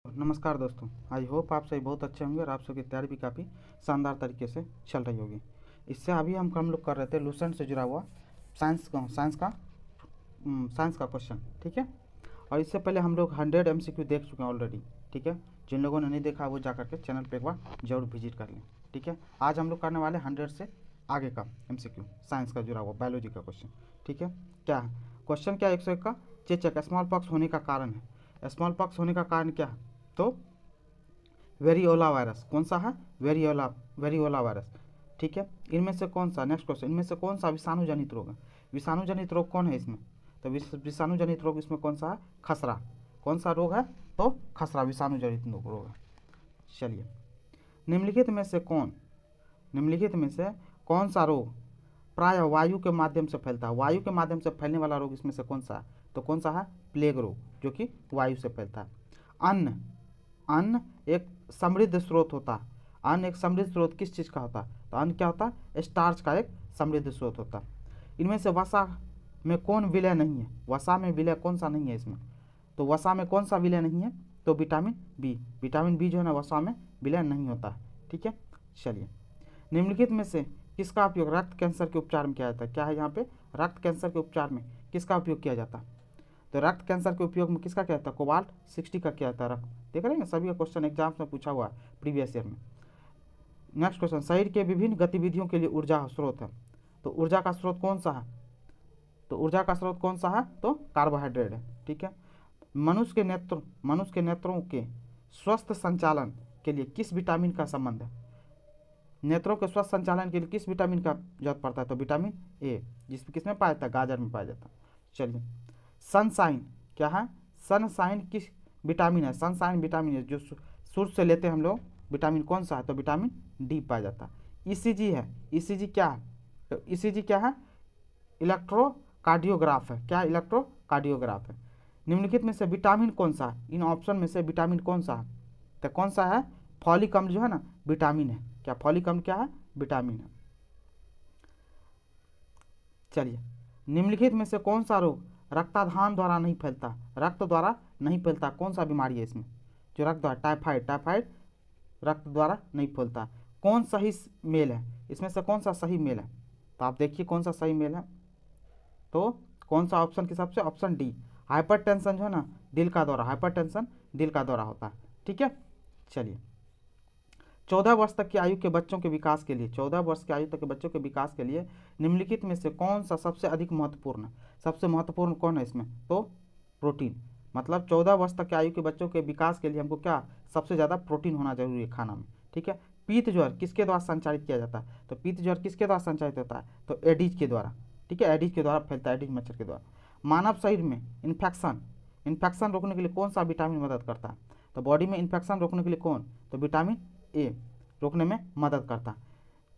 नमस्कार दोस्तों, I hope आप सभी बहुत अच्छे होंगे और आप सबकी तैयारी भी काफ़ी शानदार तरीके से चल रही होगी। इससे अभी हम लोग कर रहे थे लूसेंट से जुड़ा हुआ साइंस का क्वेश्चन, ठीक है। और इससे पहले हम लोग 100 MCQ देख चुके हैं ऑलरेडी, ठीक है। जिन लोगों ने नहीं देखा वो जा करके चैनल पे एक बार जरूर विजिट कर लें, ठीक है। आज हम लोग करने वाले 100 से आगे का MCQ साइंस का जुड़ा हुआ बायोलॉजी का क्वेश्चन, ठीक है। क्या है क्वेश्चन? क्या 101 का चेचक स्मॉल पॉक्स होने का कारण है। स्मॉल पॉक्स होने का कारण क्या है? तो वेरियोला वायरस। कौन सा है? वेरियोला वायरस, ठीक है। इनमें से कौन सा, नेक्स्ट क्वेश्चन, इनमें से कौन सा विषाणु जनित रोग है? विषाणु जनित रोग कौन है इसमें? तो विषाणु जनित रोग इसमें कौन सा है? खसरा। कौन सा रोग है? तो खसरा विषाणु जनित रोग है। चलिए, निम्नलिखित में से कौन सा रोग प्राय वायु के माध्यम से फैलता है? वायु के माध्यम से फैलने वाला रोग इसमें से कौन सा है? तो कौन सा है? प्लेग रोग, जो कि वायु से फैलता है। अन्न एक समृद्ध स्रोत होता है। अन्न एक समृद्ध स्रोत किस चीज़ का होता है? तो अन्न क्या होता है? स्टार्च का एक समृद्ध स्रोत होता है। इनमें से वसा में कौन विलय नहीं है? वसा में विलय कौन सा नहीं है इसमें? तो वसा में कौन सा विलय नहीं है? तो विटामिन बी। विटामिन बी जो है ना वसा में विलय नहीं होता है, ठीक है। चलिए, निम्नलिखित में से किसका उपयोग रक्त कैंसर के उपचार में किया जाता है? क्या है यहाँ पे? रक्त कैंसर के उपचार में किसका उपयोग किया जाता है? तो रक्त कैंसर के उपयोग में किसका किया जाता है? कोबाल्ट 60 का किया जाता है। रक्त देख रहे हैं, सभी का क्वेश्चन एग्जाम्स में पूछा हुआ है प्रीवियस ईयर में। नेक्स्ट क्वेश्चन, शरीर के विभिन्न गतिविधियों के लिए ऊर्जा स्रोत है। तो ऊर्जा का स्रोत कौन सा है? तो ऊर्जा का स्रोत कौन सा है? तो कार्बोहाइड्रेट है, ठीक है। मनुष्य के नेत्रों के स्वस्थ संचालन के लिए किस विटामिन का संबंध है? नेत्रों के स्वस्थ संचालन के लिए किस विटामिन का जरूरत पड़ता है? तो विटामिन ए, किसमें पाया जाता है? गाजर में पाया जाता है। चलिए, सनसाइन क्या है? सनसाइन किस विटामिन है? सनसाइन विटामिन है जो सूर्य से लेते हैं हम लोग। विटामिन कौन सा है? तो विटामिन डी पाया जाता है। ईसीजी है। ईसीजी क्या है? तो ईसीजी क्या है? इलेक्ट्रोकार्डियोग्राफ है। क्या? इलेक्ट्रोकार्डियोग्राफ है। निम्नलिखित में से विटामिन कौन सा है? इन ऑप्शन में से विटामिन कौन सा है? तो कौन सा है? फॉलिक अम्ल जो है ना विटामिन है। क्या फॉलिक अम्ल क्या है? विटामिन है। चलिए, निम्नलिखित में से कौन सा रोग रक्ताधान द्वारा नहीं फैलता? रक्त द्वारा नहीं फैलता। कौन सा बीमारी है इसमें? जो रक्त द्वारा, टाइफाइड रक्त द्वारा नहीं फैलता। कौन सही मेल है इसमें से? कौन सा सही मेल है? तो आप देखिए कौन सा सही मेल है। तो कौन सा ऑप्शन के हिसाब से? ऑप्शन डी, हाइपरटेंशन जो है ना दिल का दौरा, हाइपरटेंशन दिल का दौरा होता है, ठीक है। चलिए, 14 वर्ष तक की आयु के बच्चों के विकास के लिए, 14 वर्ष की आयु तक के बच्चों के विकास के लिए निम्नलिखित में से कौन सा सबसे अधिक महत्वपूर्ण है? सबसे महत्वपूर्ण कौन है इसमें? तो प्रोटीन। मतलब 14 वर्ष तक की आयु के बच्चों के विकास के लिए हमको क्या सबसे ज़्यादा प्रोटीन होना जरूरी है खाना में, ठीक है। पीत ज्वर किसके द्वारा संचालित किया जाता है? तो पीत ज्वर किसके द्वारा संचालित होता है? तो एडीज के द्वारा, ठीक है। एडीज के द्वारा फैलता है, एडीज मच्छर के द्वारा। मानव शरीर में इन्फेक्शन रोकने के लिए कौन सा विटामिन मदद करता है? तो बॉडी में इन्फेक्शन रोकने के लिए कौन? तो विटामिन ए रोकने में मदद करता है।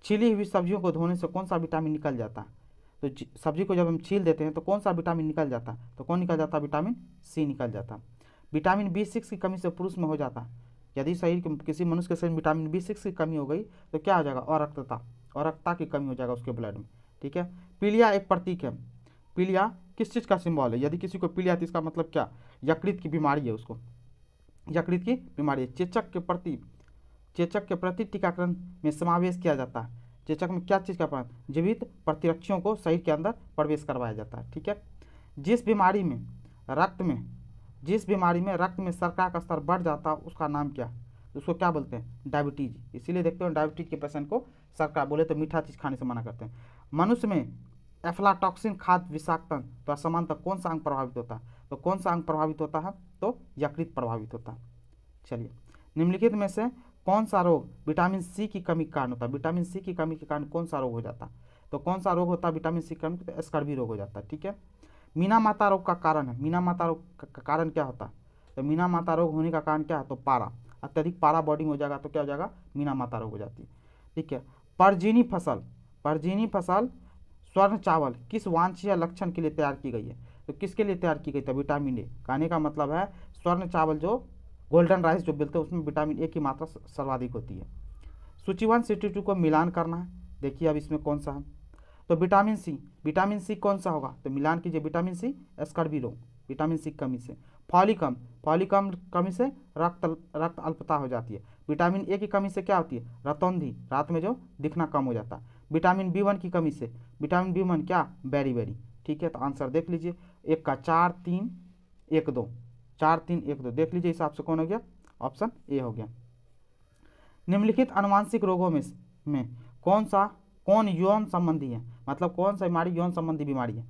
छीली हुई सब्जियों को धोने से कौन सा विटामिन निकल जाता है? तो सब्जी को जब हम छील देते हैं तो कौन सा विटामिन निकल जाता है? तो कौन निकल जाता है? विटामिन सी निकल जाता है। विटामिन B6 की कमी से पुरुष में हो जाता है। यदि शरीर के किसी मनुष्य के शरीर में विटामिन B6 की कमी हो गई तो क्या हो जाएगा? अरक्तता की कमी हो जाएगा उसके ब्लड में, ठीक है। पीलिया एक प्रतीक है। पीलिया किस चीज़ का सिंबल है? यदि किसी को पीलिया तो इसका मतलब क्या? यकृत की बीमारी है, उसको यकृत की बीमारी है। चेचक के प्रति टीकाकरण में समावेश किया जाता है। चेचक में क्या चीज़ का जीवित प्रतिरक्षियों को शरीर के अंदर प्रवेश करवाया जाता है, ठीक है। जिस बीमारी में रक्त में शर्करा का स्तर बढ़ जाता है उसका नाम क्या है? उसको क्या बोलते हैं? डायबिटीज। इसीलिए देखते हो डायबिटीज के पेशेंट को शर्करा बोले तो मीठा चीज़ खाने से मना करते हैं। मनुष्य में एफ्लाटॉक्सिन खाद्य विषाक्तन तो असमानता कौन सा अंग प्रभावित होता है? तो कौन सा अंग प्रभावित होता है? तो यकृत प्रभावित होता है। चलिए, निम्नलिखित में से कौन सा रोग विटामिन सी की कमी के कारण होता है? विटामिन सी की कमी के कारण कौन सा रोग हो जाता है? तो कौन सा रोग होता है विटामिन सी की कमी? तो स्कर्वी रोग हो जाता है, ठीक है। मीना माता रोग का कारण है। मीना माता रोग का कारण क्या होता है? तो मीना माता रोग होने का कारण क्या है? तो पारा, अत्यधिक पारा बॉडी में हो जाएगा तो क्या हो जाएगा? मीना माता रोग हो जाती है, ठीक है। परजीनी फसल स्वर्ण चावल किस वांछनीय लक्षण के लिए तैयार की गई है? तो किसके लिए तैयार की गई? तो विटामिन ए। कहने का मतलब है स्वर्ण चावल जो गोल्डन राइस जो मिलते हैं उसमें विटामिन ए की मात्रा सर्वाधिक होती है। सूची 1 से 2 को मिलान करना है। देखिए अब इसमें कौन सा है? तो विटामिन सी कौन सा होगा? तो मिलान कीजिए। विटामिन सी स्कर्वी रोग, विटामिन सी की कमी से। फॉलिक अम्ल, फॉलिक अम्ल कमी से रक्त अल्पता हो जाती है। विटामिन ए की कमी से क्या होती है, रतौंधी, रात में जो दिखना कम हो जाता है। विटामिन B1 की कमी से, विटामिन B1 क्या, बेरी, ठीक है। तो आंसर देख लीजिए, एक का 4 3 1 2, 4 3 1 2 देख लीजिए, हिसाब से कौन हो गया, ऑप्शन ए हो गया। निम्नलिखित अनुवांशिक रोगों में कौन यौन संबंधी है, मतलब कौन सा बीमारी यौन संबंधी बीमारी है,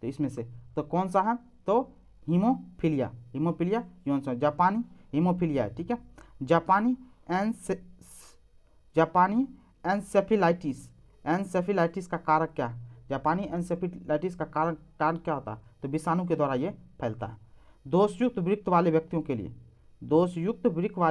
तो इसमें से तो कौन सा है, तो हीमोफीलिया यौन संबंधी, जापानी हीमोफीलिया है, ठीक है। जापानी एन्सेफेलाइटिस का कारक क्या है, जापानी एन्सेफेलाइटिस का कारण क्या होता है, तो विषाणु के द्वारा ये फैलता है। दोषयुक्त वृक्क वाले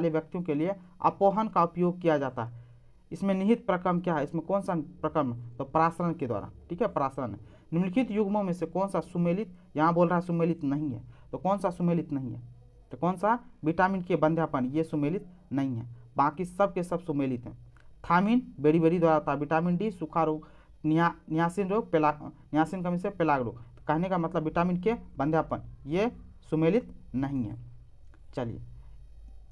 व्यक्तियों के लिए अपोहन का उपयोग किया जाता है। इसमें निहित प्रक्रम क्या है, इसमें कौन सा प्रक्रम, तो परासरण के द्वारा, ठीक है, परासरण है। निम्नलिखित युग्मों में से कौन सा सुमेलित, यहाँ बोल रहा है सुमेलित नहीं है, तो कौन सा सुमेलित नहीं है, तो कौन सा, विटामिन के बंध्यापन, ये सुमेलित नहीं है, बाकी सब के सब सुमेलित हैं। थामिन बेरी द्वारा होता है। विटामिन डी सूखा रोग, नियासिन रोग, नियासिन कमी से पेलाग रोग, तो कहने का मतलब विटामिन के बंध्यापन ये सुमेलित नहीं है। चलिए,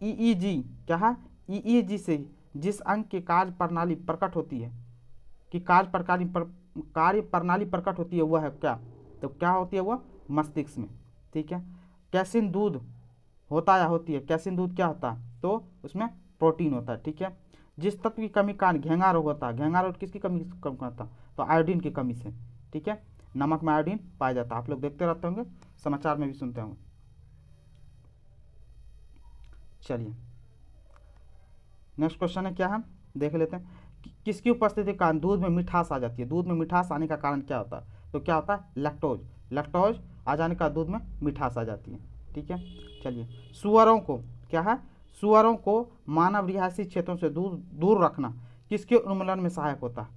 ईईजी क्या है, ईईजी से जिस अंग की कार्य प्रणाली प्रकट होती है, कि कार्य प्रणाली प्रकट होती है, वह है क्या, तो क्या होती है वह, मस्तिष्क में, ठीक है। कैसिन दूध होता या होती है, कैसिन दूध क्या होता है, तो उसमें प्रोटीन होता है, ठीक है। जिस तत्व की कमी कारण घेंगा रोग होता है, घेंगा रोग किसकी कमी कम होता है, तो आयोडीन की कमी से, ठीक है। नमक में आयोडीन पाया जाता है, आप लोग देखते रहते होंगे, समाचार में भी सुनते होंगे। चलिए, नेक्स्ट क्वेश्चन है क्या, हम देख लेते हैं। किसकी उपस्थिति के कारण दूध में मिठास आ जाती है, दूध में मिठास आने का कारण क्या होता है, तो क्या होता है, लैक्टोज आ जाने का दूध में मिठास आ जाती है, ठीक है। चलिए, सुअरों को क्या है, सुअरों को मानव रिहायशी क्षेत्रों से दूर रखना किसके उन्मूलन में सहायक होता है,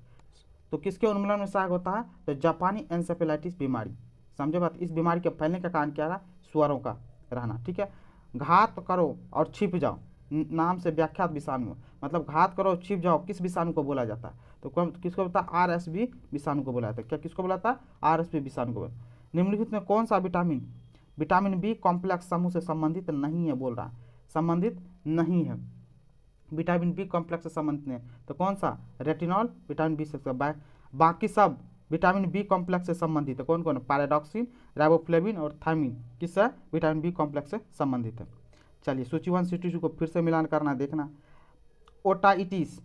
तो किसके उन्मूलन में सहायक होता है, तो जापानी एन्सेफेलाइटिस बीमारी, समझे बात। इस बीमारी के फैलने का कारण क्या रहा, सुअरों का रहना, ठीक है। घात करो और छिप जाओ नाम से व्याख्यात विषाणु, मतलब घात करो छिप जाओ किस विषाणु को बोला जाता है, तो किसको बोलता है, RSV विषाणु को बोला जाता है। क्या किसको बोला था, RSV विषाणु को। निम्नलिखित में कौन सा विटामिन बी कॉम्प्लेक्स समूह से संबंधित नहीं है, बोल रहा है, संबंधित नहीं है, विटामिन बी कॉम्प्लेक्स से संबंधित नहीं, तो कौन सा, रेटिनॉल विटामिन बी से, बाकी सब विटामिन बी कॉम्प्लेक्स से संबंधित है, कौन कौन, पैराडॉक्सिन, राइबोफ्लेविन और थायमिन किससे, विटामिन बी कॉम्प्लेक्स से संबंधित है। चलिए, सूची 1 सूची 2 को फिर से मिलान करना, देखना। ओटाइटिस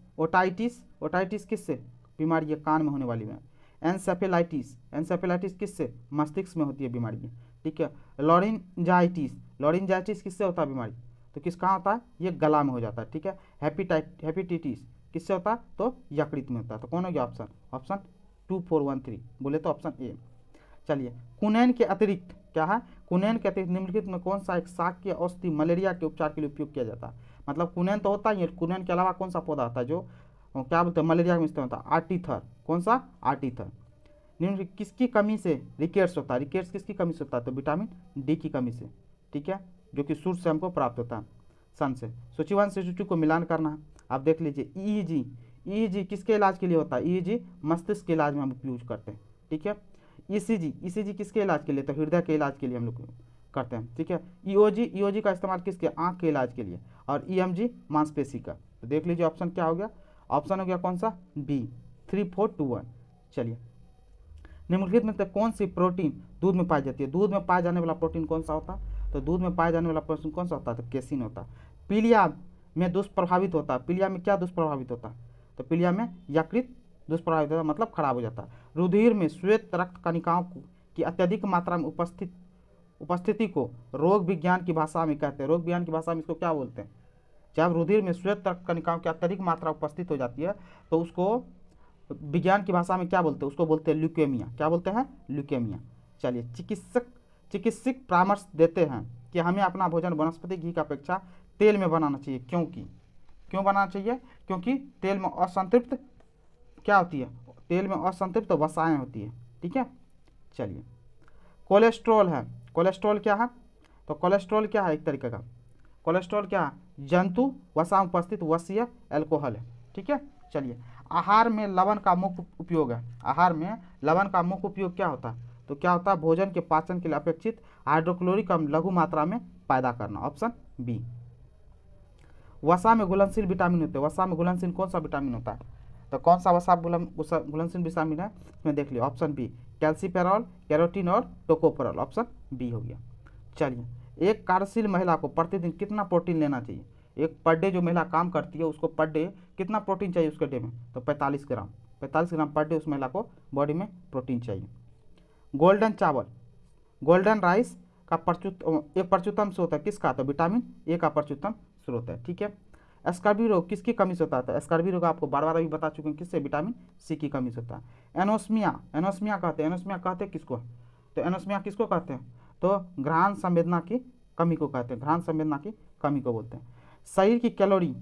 किससे बीमारी है, कान में होने वाली है। एन्सेफेलाइटिस किससे, मस्तिष्क में होती है बीमारी है, ठीक है। लॉरिंजाइटिस किससे होता है बीमारी, तो किस कहाँ होता है, ये गला में हो जाता है, ठीक है। हेपेटाइटिस किससे होता है, तो यकृत में होता है, तो कौन हो गया ऑप्शन 2 4 1 3, बोले तो ऑप्शन ए। चलिए, कुनैन के अतिरिक्त क्या है, कुनैन के अतिरिक्त निम्नलिखित में कौन सा एक शाक्य औषधि मलेरिया के उपचार के लिए उपयोग किया जाता है, मतलब कुनैन तो होता ही है, कुनैन के अलावा कौन सा पौधा होता है जो क्या बोलते हैं मलेरिया में इस्तेमाल होता है, आर्टीथर, कौन सा, आर्टीथर। निम्न किसकी कमी से रिकेट्स होता है, रिकेट्स किसकी कमी से होता है, तो विटामिन डी की कमी से, ठीक है, जो कि सूर्य से हमको प्राप्त होता है, सन से। सूची 1 सूची 2 को मिलान करना है, आप देख लीजिए। ईईजी किसके इलाज के लिए होता है, ईईजी मस्तिष्क के इलाज में हम यूज करते हैं, ठीक है। ईसीजी किसके इलाज के लिए, तो हृदय के इलाज के लिए हम लोग करते हैं, ठीक है। ईओजी का इस्तेमाल किसके, आंख के इलाज के लिए, और ईएमजी मांसपेशी का। तो देख लीजिए ऑप्शन क्या हो गया, ऑप्शन हो गया कौन सा, बी 3 4 2 1। चलिए, निम्नलिखित में कौन सी प्रोटीन दूध में पाई जाती है, दूध में पाया जाने वाला प्रोटीन कौन सा होता है, तो दूध में पाया जाने वाला प्रोटीन कौन सा होता है, तो केसिन होता है। पीलिया में दुष्प्रभावित होता है, पीलिया में क्या दुष्प्रभावित होता है, तो पीलिया में यकृत दुष्प्रभावित होता है, मतलब खराब हो जाता है। रुधिर में श्वेत रक्त कणिकाओं की अत्यधिक मात्रा में उपस्थिति को रोग विज्ञान की भाषा में कहते हैं, रोग विज्ञान की भाषा में इसको क्या बोलते हैं, जब रुधिर में श्वेत रक्त कणिकाओं की अत्यधिक मात्रा उपस्थित हो जाती है तो उसको विज्ञान की भाषा में क्या बोलते हैं, उसको बोलते हैं ल्यूकेमिया, क्या बोलते हैं, ल्यूकेमिया। चलिए, चिकित्सक परामर्श देते हैं कि हमें अपना भोजन वनस्पति घी की अपेक्षा तेल में बनाना चाहिए, क्यों बनाना चाहिए, क्योंकि तेल में असंतृप्त क्या होती है, तेल में असंतृप्त वसाएं होती है, ठीक है। चलिए, कोलेस्ट्रॉल है, कोलेस्ट्रॉल क्या है, तो कोलेस्ट्रॉल क्या है, एक तरीके का कोलेस्ट्रॉल क्या है, जंतु वसा उपस्थित वसीय एल्कोहल है, ठीक है। चलिए, आहार में लवण का मुख्य उपयोग है, आहार में लवण का मुख्य उपयोग क्या होता है, तो क्या होता है, भोजन के पाचन के लिए अपेक्षित हाइड्रोक्लोरिक अम्ल लघु मात्रा में पैदा करना, ऑप्शन बी। वसा में घुलनशील विटामिन होते हैं, वसा में घुलनशील कौन सा विटामिन होता है, तो कौन सा वसा घुलनशील विटामिन है इसमें देख लियो, ऑप्शन बी कैल्सीफेरॉल, कैरोटीन और टोकोफेरॉल, ऑप्शन बी हो गया। चलिए, एक कार्यशील महिला को प्रतिदिन कितना प्रोटीन लेना चाहिए, एक पर डे जो महिला काम करती है उसको पर डे कितना प्रोटीन चाहिए उसके डे में, तो 45 ग्राम, 45 ग्राम पर डे उस महिला को बॉडी में प्रोटीन चाहिए। गोल्डन चावल, गोल्डन राइस का एक प्रचुतम स्रोत है किसका, तो विटामिन ए का प्रचुतम स्रोत है, ठीक है। स्कर्वी रोग किसकी कमी से होता है, तो स्कर्वी रोग आपको बार बार अभी बता चुके हैं किससे, विटामिन सी की कमी से होता है। एनोस्मिया, एनोस्मिया कहते हैं, एनोस्मिया कहते हैं किसको, तो एनोस्मिया किसको कहते हैं, तो घ्राण संवेदना की कमी को कहते हैं, घ्राण संवेदना की कमी को बोलते हैं। शरीर की कैलोरी,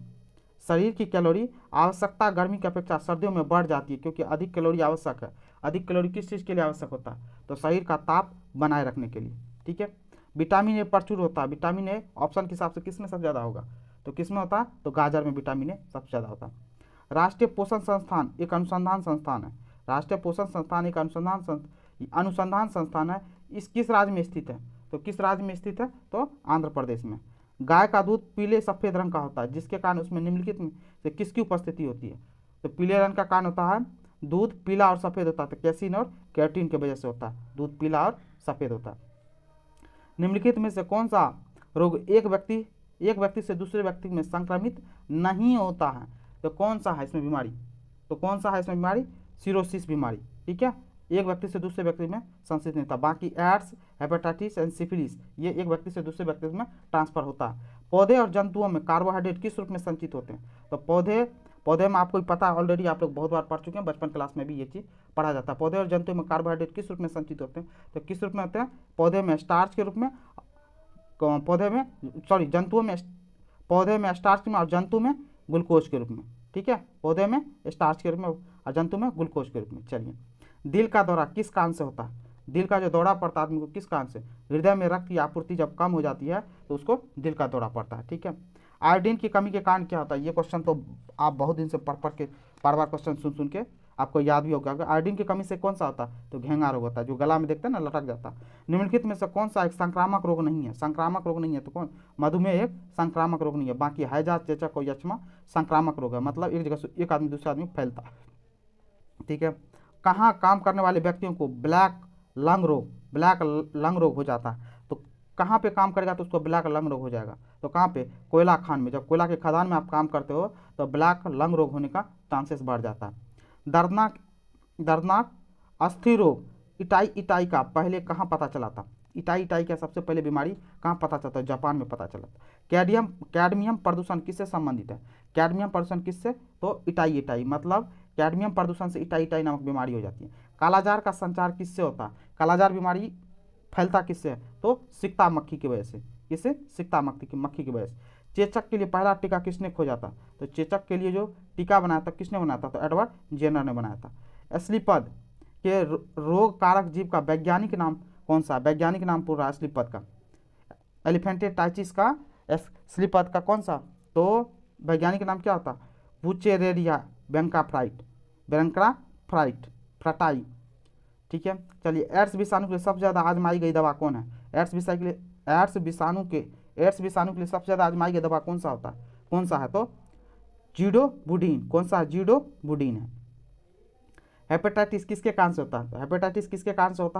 शरीर की कैलोरी आवश्यकता गर्मी की अपेक्षा सर्दियों में बढ़ जाती है क्योंकि अधिक कैलोरी आवश्यक है। अधिक कैलोरी किस चीज़ के लिए आवश्यक होता है, तो शरीर का ताप बनाए रखने के लिए, ठीक है। विटामिन ए प्रचुर होता है, विटामिन ए ऑप्शन के हिसाब से किस में सबसे ज़्यादा होगा, तो किस में होता है, तो गाजर में विटामिन ए सबसे ज़्यादा होता है। राष्ट्रीय पोषण संस्थान एक अनुसंधान संस्थान है, राष्ट्रीय पोषण संस्थान एक अनुसंधान संस्थान है, इस किस राज्य में स्थित है, तो किस राज्य में स्थित है, तो आंध्र प्रदेश में। गाय का दूध पीले सफ़ेद रंग का होता है जिसके कारण उसमें निम्नलिखित में से किसकी उपस्थिति होती है, तो पीले रंग का कारण होता है, दूध पीला और सफ़ेद होता है, तो कैसीन और कैरोटीन की वजह से होता है, दूध पीला और सफ़ेद होता है। निम्नलिखित में से कौन सा रोग एक व्यक्ति से दूसरे व्यक्ति में संक्रमित नहीं होता है, तो कौन सा है इसमें बीमारी, तो कौन सा है इसमें बीमारी, सिरोसिस बीमारी, ठीक है। एक व्यक्ति से दूसरे व्यक्ति में संक्रमित नहीं होता, बाकी एड्स, हेपेटाइटिस एंड सिफिलिस ये एक व्यक्ति से दूसरे व्यक्ति में ट्रांसफर होता है। पौधे और जंतुओं में कार्बोहाइड्रेट किस रूप में संचित होते हैं, तो पौधे में आपको पता है ऑलरेडी, आप लोग बहुत बार पढ़ चुके हैं, बचपन क्लास में भी ये चीज़ पढ़ा जाता है। पौधे और जंतुओं में कार्बोहाइड्रेट किस रूप में संचित होते हैं, तो किस रूप में होते हैं, पौधे में स्टार्च के रूप में, पौधे में स्टार्च में और जंतु में ग्लूकोज के रूप में, ठीक है, पौधे में स्टार्च के रूप में और जंतु में ग्लूकोज के रूप में। चलिए, दिल का दौरा किस कारण से होता है, दिल का जो दौरा पड़ता है आदमी को किस कारण से, हृदय में रक्त की आपूर्ति जब कम हो जाती है तो उसको दिल का दौरा पड़ता है, ठीक है। आयोडीन की कमी के कारण क्या होता है, ये क्वेश्चन तो आप बहुत दिन से पढ़ के बार बार क्वेश्चन सुन के आपको याद भी होगा। आयोडीन की कमी से कौन सा होता है, तो घेंगा रोग होता है, जो गला में देखते हैं ना लटक जाता है। निम्नलिखित में से कौन सा एक संक्रामक रोग नहीं है, संक्रामक रोग नहीं है, तो कौन, मधुमेह एक संक्रामक रोग नहीं है, बाकी हैजा, चेचक और यक्ष्मा संक्रामक रोग है, मतलब एक जगह से एक आदमी दूसरे आदमी फैलता है, ठीक है। कहाँ काम करने वाले व्यक्तियों को ब्लैक लंग रोग हो जाता है, तो कहाँ पे काम करेगा तो उसको ब्लैक लंग रोग हो जाएगा, तो कहाँ पे, कोयला खान में, जब कोयला के खदान में आप काम करते हो तो ब्लैक लंग रोग होने का चांसेस बढ़ जाता है। दर्दनाक अस्थि रोग इटाई का पहले कहाँ पता चला था, इटाई का सबसे पहले बीमारी कहाँ पता चलता है, जापान में पता चला था। कैडमियम प्रदूषण किससे संबंधित है, कैडमियम प्रदूषण किससे, तो इटाई मतलब कैडमियम प्रदूषण से इटाई नामक बीमारी हो जाती है। कालाजार का संचार किससे होता है, कालाजार बीमारी फैलता किससे है, तो सिकता मक्खी की वजह से, किससे, सिकता मक्खी की वजह से। चेचक के लिए पहला टीका किसने खोजा था, तो चेचक के लिए जो टीका बनाया था किसने बनाया था, तो एडवर्ड जेनर ने बनाया था। स्लीपद के रोग कारक जीव का वैज्ञानिक नाम कौन सा, वैज्ञानिक नाम पूरा स्लीपद का, एलिफेंटाइटिस का, स्लीपद का कौन सा, तो वैज्ञानिक नाम क्या होता, बुचेरेरिया फ्राटाई, ठीक है। चलिए, एड्स विषाणु के लिए सबसे ज़्यादा आजमाई गई दवा कौन है, एड्स विषाणु के लिए सबसे ज़्यादा आजमाई गई दवा कौन सा है, तो जीडोबुडीन, कौन सा, जीडोबुडीन है। हेपेटाइटिस किसके कारण से होता है, तो हेपेटाइटिस किसके कारण से होता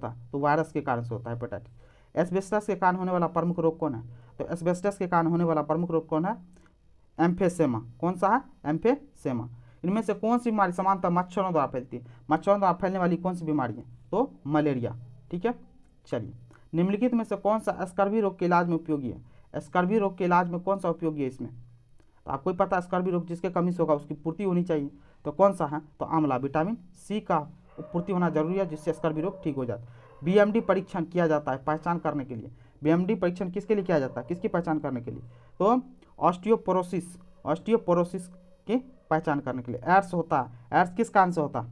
है, तो वायरस के कारण से होता है हेपेटाइटिस। एस्बेस्टस के कारण होने वाला प्रमुख रोग कौन है, तो एस्बेस्टस के कारण होने वाला प्रमुख रोग कौन है, एम्फेसेमा, कौन सा है, एम्फेसेमा। इनमें से कौन सी बीमारी सामान्यतः मच्छरों द्वारा फैलती है, मच्छरों द्वारा फैलने वाली कौन सी बीमारी है, तो मलेरिया, ठीक है। चलिए, निम्नलिखित में से कौन सा स्कर्वी रोग के इलाज में उपयोगी है, स्कर्वी रोग के इलाज में कौन सा उपयोगी है इसमें, तो आपको ही पता है स्कर्वी रोग जिसके कमी से होगा उसकी पूर्ति होनी चाहिए, तो कौन सा है, तो आंवला, विटामिन सी का पूर्ति होना जरूरी है जिससे स्कर्वी रोग ठीक हो जाता है। बीएमडी परीक्षण किया जाता है पहचान करने के लिए, बीएमडी परीक्षण किसके लिए किया जाता है, किसकी पहचान करने के लिए, तो ऑस्टियोपोरोसिस की पहचान करने के लिए। एड्स होता है, एड्स किस कारण से होता है,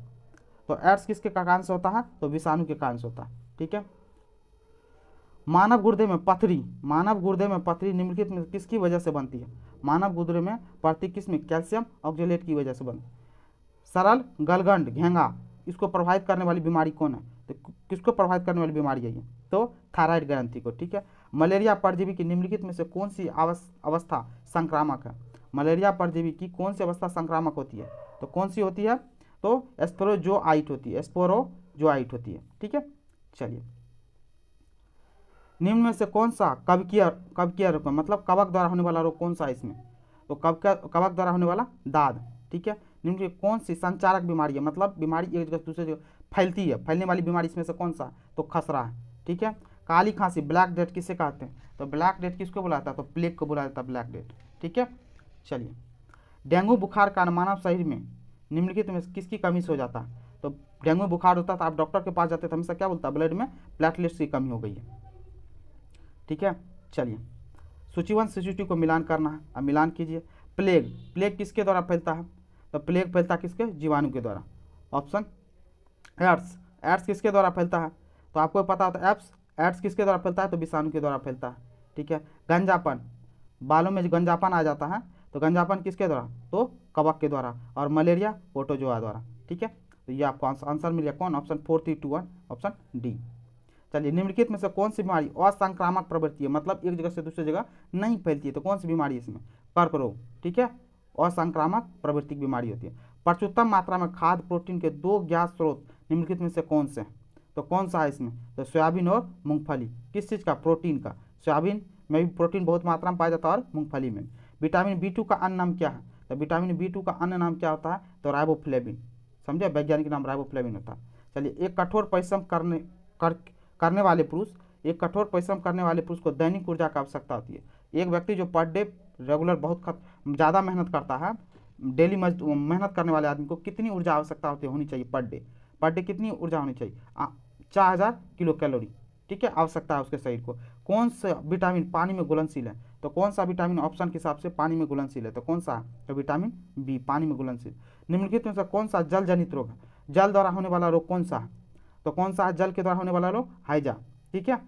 तो एड्स किसके कारण से होता है, तो विषाणु के कारण से होता है, ठीक है। मानव गुर्दे में पथरी निम्नलिखित में किसकी वजह से बनती है, मानव गुर्दे में पथरी किस में, कैल्शियम ऑक्जेलेट की वजह से बनती है। सरल गलगंड घेंगा इसको प्रभावित करने वाली बीमारी कौन है, तो किसको प्रभावित करने वाली बीमारी है ये, तो थायराइड ग्रंथि को, ठीक है। मलेरिया परजीवी की निम्नलिखित में से कौन सी अवस्था संक्रामक है? मलेरिया परजीवी की कौन सी अवस्था संक्रामक होती है? तो कौन सी होती है? तो स्पोरोजोआइट होती है, स्पोरोजोआइट होती है, ठीक है। चलिए, निम्न में से कौन सा कवकीय रोग, मतलब कवक द्वारा होने वाला रोग कौन सा है इसमें? तो कवक द्वारा होने वाला दाद, ठीक है। निम्न में कौन सी संचारक बीमारी है, मतलब बीमारी एक जगह से दूसरी जगह फैलती है, फैलने वाली बीमारी इसमें से कौन सा? तो खसरा है, ठीक है। काली खांसी, ब्लैक डेथ किसे कहते हैं? तो ब्लैक डेथ किसको बुलाता है? तो प्लेग को बुलाया जाता है ब्लैक डेथ, ठीक है। चलिए, डेंगू बुखार का मानव शरीर में निम्नलिखित में किसकी कमी से हो जाता है? तो डेंगू बुखार होता है तो आप डॉक्टर के पास जाते हैं तो हमेशा क्या बोलता है? ब्लड में प्लेटलेट्स की कमी हो गई है, ठीक है। चलिए, सूची 1 सूची 2 को मिलान करना है, अब मिलान कीजिए। प्लेग किसके द्वारा फैलता है? तो प्लेग फैलता है किसके? जीवाणु के द्वारा। ऑप्शन एड्स किसके द्वारा फैलता है? तो आपको पता होता है एड्स किसके द्वारा फैलता है? तो विषाणु के द्वारा फैलता है, ठीक है। गंजापन, बालों में जो गंजापन आ जाता है तो गंजापन किसके द्वारा? तो कवक के द्वारा। और मलेरिया प्रोटोजोआ द्वारा, ठीक है। तो ये आपको आंसर मिल गया कौन? Option 4 3 2 1 option D. चलिए, निम्नलिखित में से कौन सी बीमारी असंक्रामक प्रवृत्ति है, मतलब एक जगह से दूसरी जगह नहीं फैलती है? तो कौन सी बीमारी है इसमें? कर्क रोग, ठीक है। असंक्रामक प्रवृत्ति की बीमारी होती है। प्रचुरतम मात्रा में खाद्य प्रोटीन के 2 ज्ञात स्रोत निम्नलिखित में से कौन से हैं? तो कौन सा है इसमें? तो सोयाबीन और मूंगफली। किस चीज़ का? प्रोटीन का। सोयाबीन में भी प्रोटीन बहुत मात्रा में पाया जाता है और मूंगफली में। विटामिन B2 का अन्य नाम क्या है? तो विटामिन B2 का अन्य नाम क्या होता है? तो राइबोफ्लेविन, समझे, वैज्ञानिक नाम राइबोफ्लेविन होता है। चलिए, एक कठोर परिश्रम करने वाले पुरुष को दैनिक ऊर्जा की आवश्यकता होती है। एक व्यक्ति जो पर डे रेगुलर बहुत ज़्यादा मेहनत करता है, डेली मेहनत करने वाले आदमी को कितनी ऊर्जा आवश्यकता होनी चाहिए पर डे कितनी ऊर्जा होनी चाहिए? 4000 किलो कैलोरी, ठीक है, आवश्यकता है उसके शरीर को। कौन सा विटामिन पानी में घुलनशील है? तो कौन सा विटामिन ऑप्शन के हिसाब से पानी में घुलनशील है? तो कौन सा? तो विटामिन बी, पानी में घुलनशील। निम्नलिखित में से कौन सा जल जनित रोग है? जल द्वारा होने वाला रोग कौन सा है? तो कौन सा है जल के द्वारा होने वाला रोग? हैजा, ठीक है।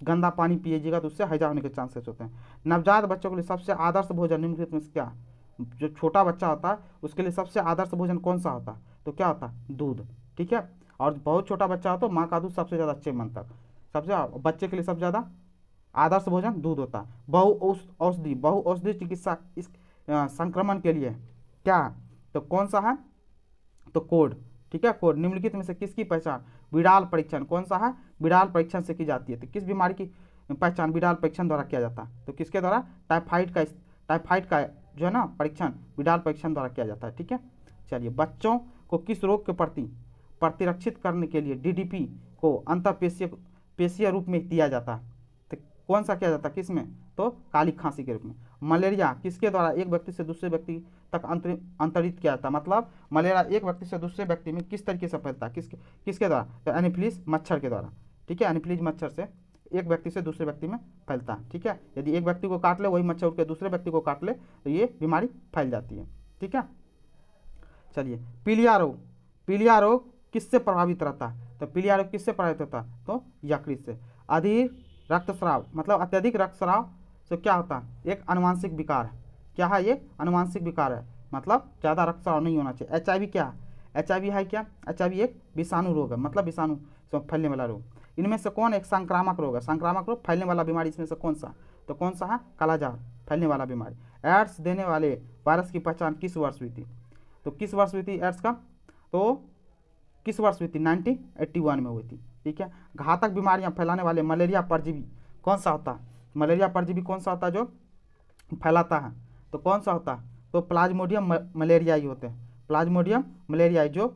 गंदा पानी पिएगा तो उससे हैजा होने के चांसेस होते हैं। नवजात बच्चों के लिए सबसे आदर्श भोजन निम्नलिखित में से क्या? जो छोटा बच्चा होता है उसके लिए सबसे आदर्श भोजन कौन सा होता है? तो क्या होता है? दूध, ठीक है। और बहुत छोटा बच्चा हो तो माँ का दूध सबसे ज़्यादा 6 मंथ तक, सबसे बच्चे के लिए सबसे ज़्यादा आदर्श भोजन दूध होता है। बहु औषधि चिकित्सा इस संक्रमण के लिए क्या? तो कौन सा है? तो कोड, ठीक है, कोड। निम्नलिखित में से किसकी पहचान विडाल परीक्षण, कौन सा है? विडाल परीक्षण से की जाती है। तो किस बीमारी की पहचान विडाल परीक्षण द्वारा किया जाता है? तो किसके द्वारा? टाइफाइड का जो है ना परीक्षण विडाल परीक्षण द्वारा किया जाता है, ठीक है। चलिए, बच्चों को किस रोग के प्रति प्रतिरक्षित करने के लिए DDP को अंतःपेशीय रूप में दिया जाता है? तो कौन सा किया जाता है? किस में? तो काली खांसी के रूप में। मलेरिया किसके द्वारा एक व्यक्ति से दूसरे व्यक्ति तक अंतरित किया जाता है? मतलब मलेरिया एक व्यक्ति से दूसरे व्यक्ति में किस तरीके से फैलता है? किसके द्वारा? तो एनोफिलीज मच्छर के द्वारा, ठीक है। एनोफिलीज मच्छर से एक व्यक्ति से दूसरे व्यक्ति में फैलता है, ठीक है। यदि एक व्यक्ति को काट ले, वही मच्छर उठ के दूसरे व्यक्ति को काट ले तो ये बीमारी फैल जाती है, ठीक है। चलिए, पीलिया रोग किससे प्रभावित रहता है? तो पीलिया रोग किससे प्रभावित होता है? तो यकृत से। अधिक रक्तस्राव, मतलब अत्यधिक रक्तस्राव से क्या होता है? एक अनुवांशिक विकार है। क्या है ये? अनुवांशिक विकार है, मतलब ज़्यादा रक्तस्राव नहीं होना चाहिए। HIV क्या है? HIV है क्या? HIV एक विषाणु रोग है, मतलब विषाणु से फैलने वाला रोग। इनमें से कौन एक संक्रामक रोग है? संक्रामक रोग फैलने वाला बीमारी इसमें से कौन सा? तो कौन सा है? कालाजार, फैलने वाला बीमारी। एड्स देने वाले वायरस की पहचान किस वर्ष हुई थी? तो किस वर्ष हुई थी एड्स का? तो किस वर्ष हुई थी? 1981 में हुई थी, ठीक है। घातक बीमारियां फैलाने वाले मलेरिया परजीवी कौन सा होता है? मलेरिया परजीवी कौन सा होता है जो फैलाता है? तो कौन सा होता है? तो प्लाज्मोडियम मलेरियाई होते हैं। प्लाज्मोडियम मलेरियाई जो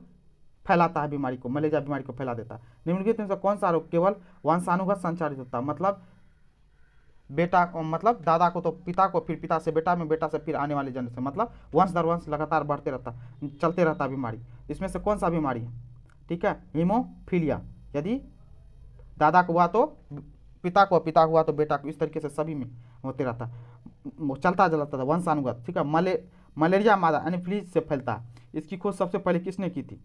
फैलाता है बीमारी को, मलेरिया बीमारी को फैला देता है। निम्नलिखित में से कौन सा रोग केवल वंशानुगत संचारित होता है? मतलब मतलब दादा को तो पिता को, फिर पिता से बेटा में, बेटा से फिर आने वाले जनरेशन, मतलब वंश दर वंश लगातार बढ़ते रहता, चलते रहता बीमारी। इसमें से कौन सा बीमारी है? ठीक है, हीमोफीलिया। यदि दादा को हुआ तो पिता को, पिता हुआ तो बेटा को, इस तरीके से सभी में होते रहता, वो चलता था वंशानुगत, ठीक है। मलेरिया मादा एनोफिलीज से फैलता है। इसकी खोज सबसे पहले किसने की थी?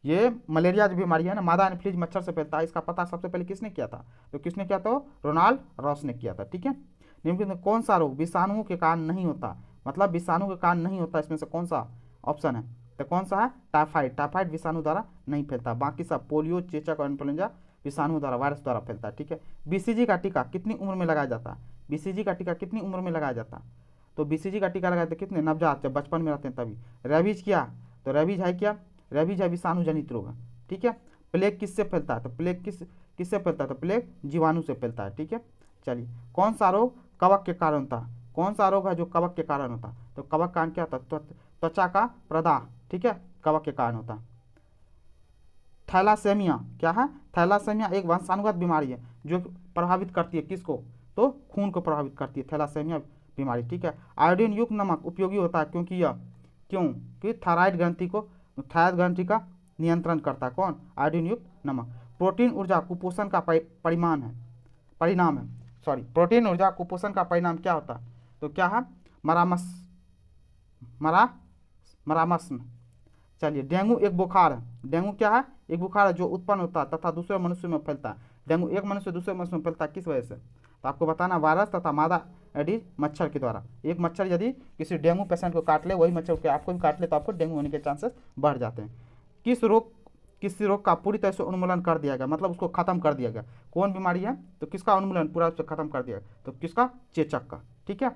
ये मलेरिया जो बीमारी है ना, मादा एनोफिलीज मच्छर से फैलता है, इसका पता सबसे पहले किसने किया था? तो किसने किया था? रोनाल्ड रॉस ने किया था, ठीक है। निम्नलिखित में कौन सा रोग विषाणुओं के कारण नहीं होता? मतलब विषाणु के कारण नहीं होता, इसमें से कौन सा ऑप्शन है? तो कौन सा है? टाइफाइड। टाइफाइड विषाणु द्वारा नहीं फैलता, बाकी सब पोलियो, चेचक और इन्फ्लुएंजा विषाणु द्वारा, वायरस द्वारा फैलता है। ठीक है, बीसीजी का टीका कितनी उम्र में लगाया जाता है? बीसीजी का टीका कितनी उम्र में लगाया जाता है? तो बीसीजी का टीका लगाते कितने? नवजात, जब बचपन में रहते हैं तभी। रेबीज क्या? तो रेबीज है क्या? रेबीज है विषाणु जनित रोग है। ठीक है, प्लेग किससे फैलता है? तो प्लेग किससे फैलता है? तो प्लेग जीवाणु से फैलता है। ठीक है, चलिए, कौन सा रोग कवक के कारण होता है? कौन सा रोग है जो कवक के कारण होता है? तो कवक कारण क्या होता है? त्वचा का प्रदाह, ठीक है, कवक के कारण होता है। थैलासेमिया क्या है? थैलासेमिया एक वंशानुगत बीमारी है जो प्रभावित करती है किसको? तो खून को प्रभावित करती है थैलासेमिया बीमारी। ठीक है, आयोडीन युक्त नमक उपयोगी होता है क्योंकि थायराइड ग्रंथि का नियंत्रण करता है। कौन? आयोडीन युक्त नमक। प्रोटीन ऊर्जा कुपोषण का परिणाम है। प्रोटीन ऊर्जा कुपोषण का परिणाम क्या होता है? तो क्या है? मरामस्म। चलिए, डेंगू एक बुखार है। डेंगू क्या है? एक बुखार है जो उत्पन्न होता है तथा दूसरे मनुष्य में फैलता है। डेंगू एक मनुष्य से दूसरे मनुष्य में फैलता है, किस वजह से? तो आपको बताना, वायरस तथा मादा एडिस मच्छर के द्वारा। एक मच्छर यदि किसी डेंगू पेशेंट को काट ले, वही मच्छर के आपको भी काट ले, तो आपको डेंगू होने के चांसेस बढ़ जाते हैं। किस रोग का पूरी तरह से उन्मूलन कर दिया गया, मतलब उसको खत्म कर दिया गया? कौन बीमारी है? तो किसका उन्मूलन पूरा से खत्म कर दिया? तो किसका? चेचक का। ठीक है,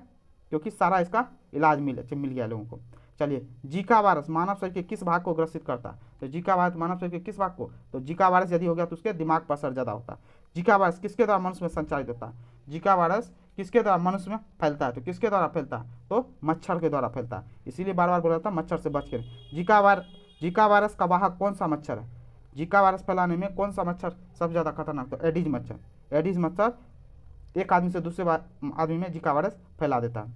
क्योंकि सारा इसका इलाज मिल गया लोगों को। चलिए, जीका वायरस मानव शरीर के किस भाग को ग्रसित करता है? तो जीका वायरस मानव शरीर के किस भाग को? तो जीका वायरस यदि हो गया तो उसके दिमाग पर असर ज़्यादा होता है। जीका वायरस किसके द्वारा मनुष्य में संचालित होता है? जीका वायरस किसके द्वारा मनुष्य में फैलता है? तो किसके द्वारा फैलता है? तो मच्छर के द्वारा फैलता है। इसीलिए बार बार बोला था मच्छर से बच कर। जीका वायरस का वाहक कौन सा मच्छर है? जीका वायरस फैलाने में कौन सा मच्छर सबसे ज़्यादा खतरनाक? तो एडिस मच्छर। एडिस मच्छर एक आदमी से दूसरे आदमी में जीका वायरस फैला देता है।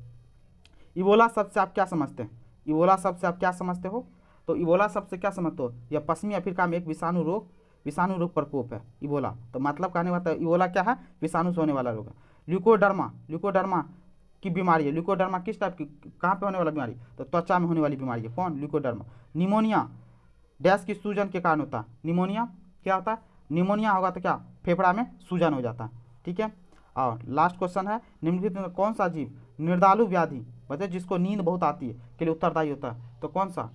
इबोला शब्द से आप क्या समझते हैं? इबोला शब्द से आप क्या समझते हो? तो इबोला शब्द से क्या समझते हो? यह पश्चिमी अफ्रीका में एक विषाणु रोग प्रकोप है, इबोला। तो मतलब कहने वाला है इबोला क्या है? विषाणु से होने वाला रोग है। ल्यूकोडर्मा की बीमारी है। ल्यूकोडर्मा किस टाइप की, कहाँ पे होने वाला बीमारी? तो त्वचा में होने वाली बीमारी है। कौन? ल्यूकोडर्मा। निमोनिया डैश की सूजन के कारण होता है। निमोनिया क्या होता है? निमोनिया होगा तो क्या? फेफड़ा में सूजन हो जाता है। ठीक है, और लास्ट क्वेश्चन है, निम्नलिखित में कौन सा जीव निर्दालु व्याधि, बताइए, जिसको नींद बहुत आती है, के लिए उत्तरदायी होता है? तो कौन सा?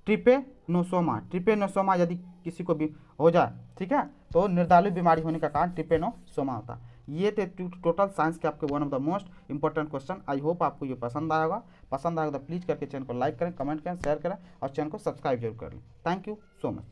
ट्रिपेनोसोमा यदि किसी को भी हो जाए, ठीक है, तो निर्दालु बीमारी होने का कारण ट्रिपेनोसोमा होता है। ये थे टोटल साइंस के आपके one of the most important question. I hope आपको ये पसंद आएगा तो प्लीज़ करके चैनल को लाइक करें, कमेंट करें, शेयर करें और चैनल को सब्सक्राइब जरूर करें। Thank you so much.